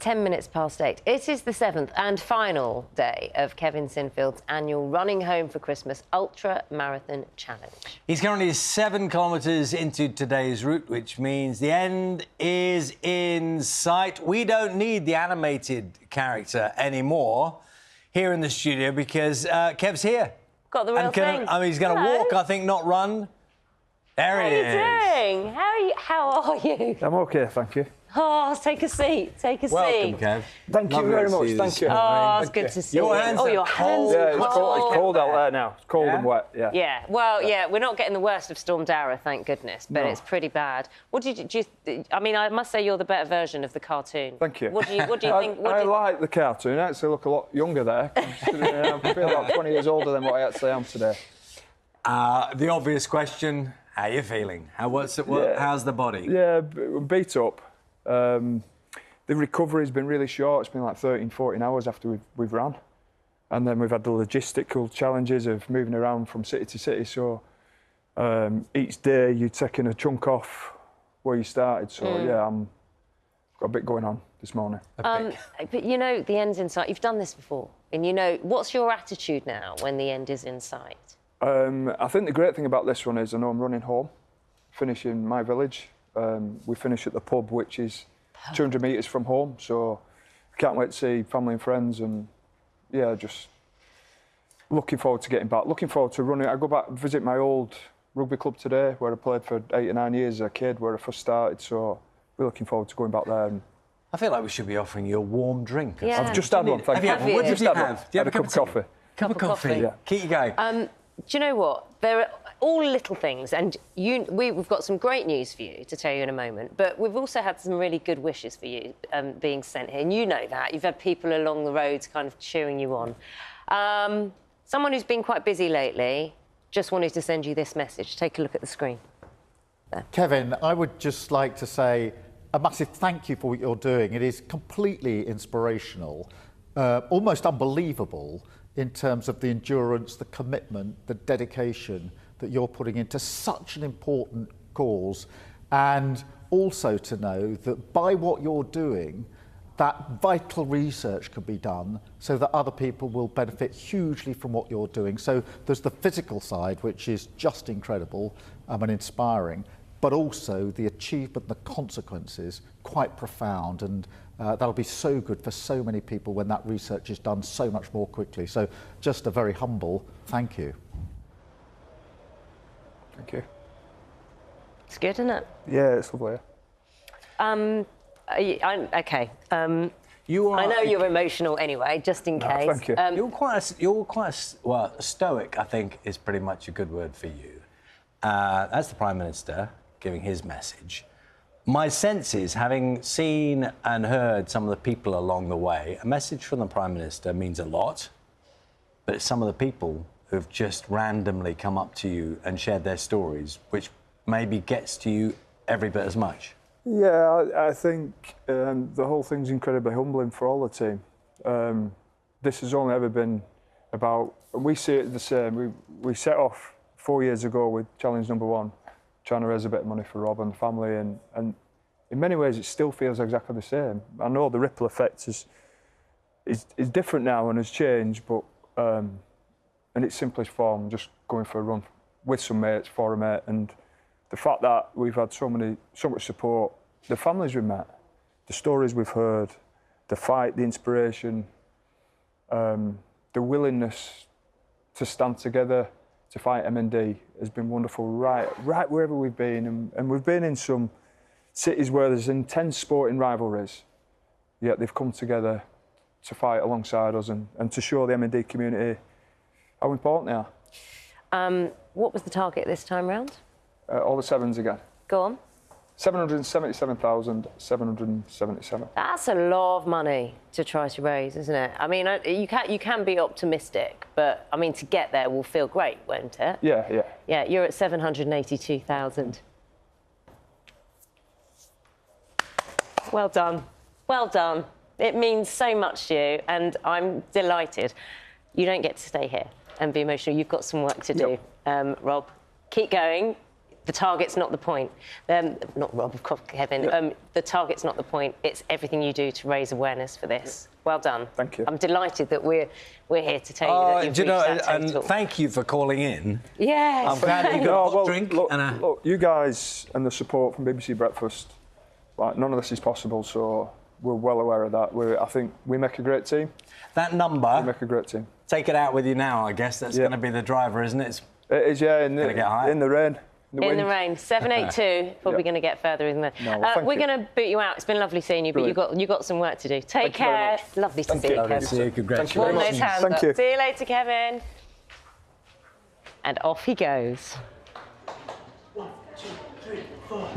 10 minutes past 8. It is the 7th and final day of Kevin Sinfield's annual Running Home for Christmas Ultra Marathon Challenge. He's currently 7 kilometres into today's route, which means the end is in sight. We don't need the animated character anymore here in the studio because Kev's here. Got the real thing. I mean, he's going to walk, I think, not run. There he is. How are you doing? How are you? I'm OK, thank you. Oh, take a seat. Take a Welcome, seat. Kev. Thank you very much. Thank you. Oh, it's good to see you. Your hands your are hands. Yeah, it's cold out there now. It's cold and wet. Yeah. Yeah. Well, yeah, we're not getting the worst of Storm Dara, thank goodness, but it's pretty bad. What did you? I mean, I must say you're the better version of the cartoon. Thank you. What do you think? I like the cartoon. I actually look a lot younger there. I feel about 20 years older than what I actually am today. The obvious question: how are you feeling? How's the body? Yeah, beat up. The recovery's been really short. It's been like 13, 14 hours after we've run. And then we've had the logistical challenges of moving around from city to city. So each day you're taking a chunk off where you started. So, yeah, I've got a bit going on this morning. But, you know, the end's in sight. You've done this before. And, you know, what's your attitude now when the end is in sight? I think the great thing about this one is I know I'm running home, finishing my village. We finish at the pub, which is 200 metres from home, so I can't wait to see family and friends, and yeah, just looking forward to getting back. Looking forward to running. I go back and visit my old rugby club today, where I played for 8 or 9 years as a kid, where I first started. So we're looking forward to going back there. And I feel like we should be offering you a warm drink. Yeah. I've just had one. Thank you. What did you have? Do you have a cup of coffee? Cup of coffee. Yeah. Keep you going. Do you know what? There are all little things, and we've got some great news for you to tell you in a moment, but we've also had some really good wishes for you being sent here, and you know that. You've had people along the roads kind of cheering you on. Someone who's been quite busy lately just wanted to send you this message. Take a look at the screen. There. Kevin, I would just like to say a massive thank you for what you're doing. It is completely inspirational, almost unbelievable, in terms of the endurance, the commitment, the dedication that you're putting into such an important cause, and also to know that by what you're doing, that vital research can be done so that other people will benefit hugely from what you're doing. So there's the physical side, which is just incredible and inspiring, but also the achievement, the consequences, quite profound, and that'll be so good for so many people when that research is done so much more quickly. So just a very humble thank you. Thank you. It's good, isn't it? Yeah, it's lovely. OK. I know you're emotional anyway, just in case. Thank you. You're quite stoic, I think, is pretty much a good word for you. That's the Prime Minister giving his message. My sense is, having seen and heard some of the people along the way, a message from the Prime Minister means a lot, but it's some of the people who've just randomly come up to you and shared their stories, which maybe gets to you every bit as much. Yeah, I think the whole thing's incredibly humbling for all the team. This has only ever been about, we see it the same. We set off 4 years ago with challenge number 1, trying to raise a bit of money for Rob and the family, and in many ways it still feels exactly the same. I know the ripple effect is different now and has changed, but in its simplest form, just going for a run with some mates, for a mate, and the fact that we've had so much support, the families we've met, the stories we've heard, the fight, the inspiration, the willingness to stand together to fight MND has been wonderful right wherever we've been. And we've been in some cities where there's intense sporting rivalries, yet they've come together to fight alongside us and to show the MND community how important they are. What was the target this time round? All the 7s again. Go on. 777,777. That's a lot of money to try to raise, isn't it? I mean, you can be optimistic, but I mean, to get there will feel great, won't it? Yeah. Yeah, you're at 782,000. Well done. Well done. It means so much to you, and I'm delighted. You don't get to stay here and be emotional. You've got some work to do. Rob, keep going. the target's not the point. Not Rob, of course, Kevin. Yeah. The target's not the point. It's everything you do to raise awareness for this. Well done. Thank you. I'm delighted that we're here to tell you that you've do you know, reached that and total. thank you for calling in. Yes. I'm glad you got a hot well, drink. look, and a... look, you guys and the support from BBC Breakfast, like, none of this is possible, so we're well aware of that. I think we make a great team. That number, We make a great team. take it out with you now, I guess. That's going to be the driver, isn't it? It is, yeah, in Gonna get higher. the rain. In the rain, 782. Probably Yep. going to get further, isn't it? No, well, thank we're you. going to boot you out. It's been lovely seeing you, Brilliant. but you got some work to do. Take Thank you very care. much. Lovely to Thank see you. you, Lovely to Kevin. see you. Thank you Warm very those much. hands Thank up. you. See you later, Kevin. And off he goes. 1, 2, 3, 4.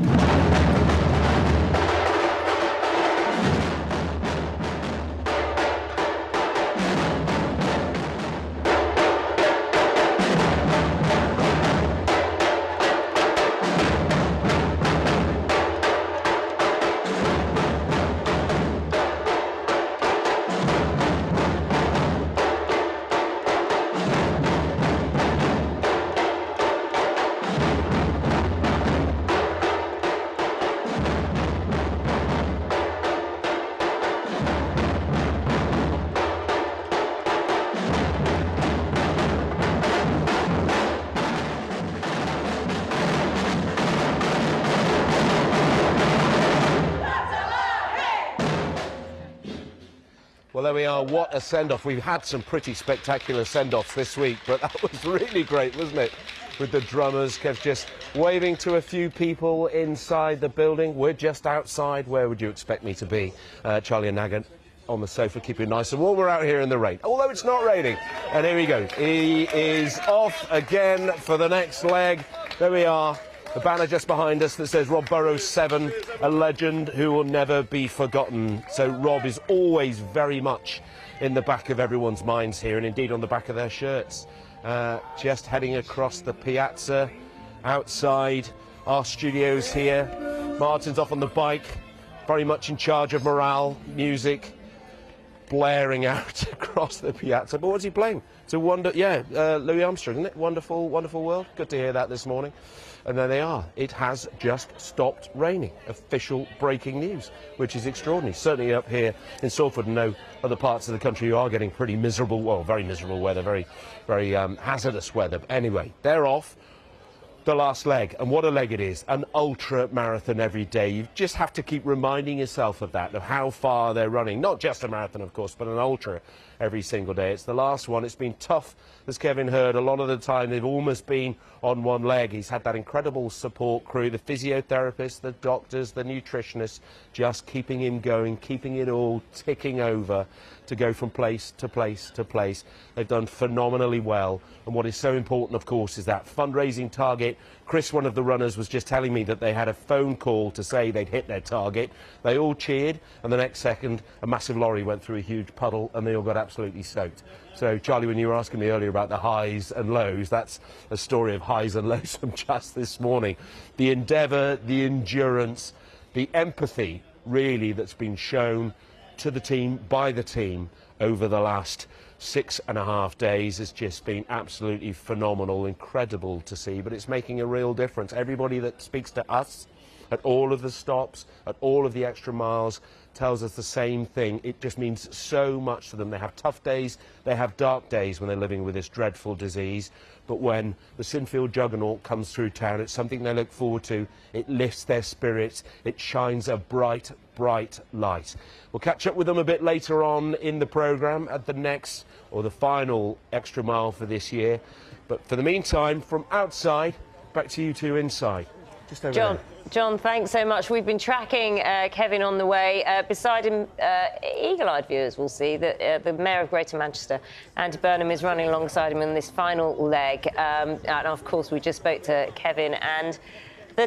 Well, there we are. What a send-off. We've had some pretty spectacular send-offs this week, but that was really great, wasn't it? With the drummers, Kev just waving to a few people inside the building. We're just outside. Where would you expect me to be? Charlie and Nagant on the sofa, keeping nice and warm. We're out here in the rain, although it's not raining. And here he goes. He is off again for the next leg. There we are. The banner just behind us that says Rob Burrows 7, a legend who will never be forgotten. So Rob is always very much in the back of everyone's minds here, and indeed on the back of their shirts. Just heading across the piazza, outside our studios here. Martin's off on the bike, very much in charge of morale, music blaring out across the piazza. But what's he playing? It's a Louis Armstrong, isn't it? Wonderful, wonderful world. Good to hear that this morning. And there they are. It has just stopped raining. Official breaking news, which is extraordinary. Certainly up here in Salford and no other parts of the country you are getting pretty miserable, well, very miserable weather, very hazardous weather. But anyway, they're off. The last leg, and what a leg it is, an ultra marathon every day. You just have to keep reminding yourself of that, of how far they're running. Not just a marathon, of course, but an ultra every single day. It's the last one. It's been tough, as Kevin heard. A lot of the time they've almost been on one leg. He's had that incredible support crew, the physiotherapists, the doctors, the nutritionists, just keeping him going, keeping it all ticking over to go from place to place to place. They've done phenomenally well. And what is so important, of course, is that fundraising target. Chris, one of the runners, was just telling me that they had a phone call to say they'd hit their target. They all cheered, and the next second, a massive lorry went through a huge puddle, and they all got absolutely soaked. So, Charlie, when you were asking me earlier about the highs and lows, that's a story of highs and lows from just this morning. The endeavour, the endurance, the empathy, really, that's been shown to the team, by the team, over the last 6.5 days has just been absolutely phenomenal, incredible to see, but it's making a real difference. Everybody that speaks to us at all of the stops, at all of the extra miles, tells us the same thing. It just means so much to them. They have tough days, they have dark days when they're living with this dreadful disease, but when the Sinfield juggernaut comes through town, it's something they look forward to. It lifts their spirits, it shines a bright, bright light. We'll catch up with them a bit later on in the programme at the next, or the final, extra mile for this year. But for the meantime, from outside, back to you two inside. Just over there. John, thanks so much. We've been tracking Kevin on the way. Beside him, eagle-eyed viewers will see that the Mayor of Greater Manchester, Andy Burnham, is running alongside him in this final leg. And of course, we just spoke to Kevin, and the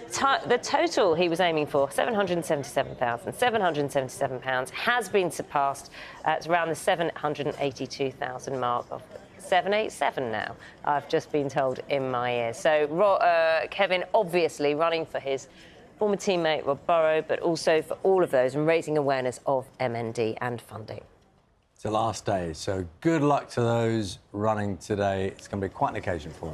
total he was aiming for, £777,777, has been surpassed. It's around the 782,000 mark of 787 now, I've just been told in my ear. So Kevin obviously running for his former teammate Rob Burrow, but also for all of those and raising awareness of MND and funding. It's the last day, so good luck to those running today. It's going to be quite an occasion for them.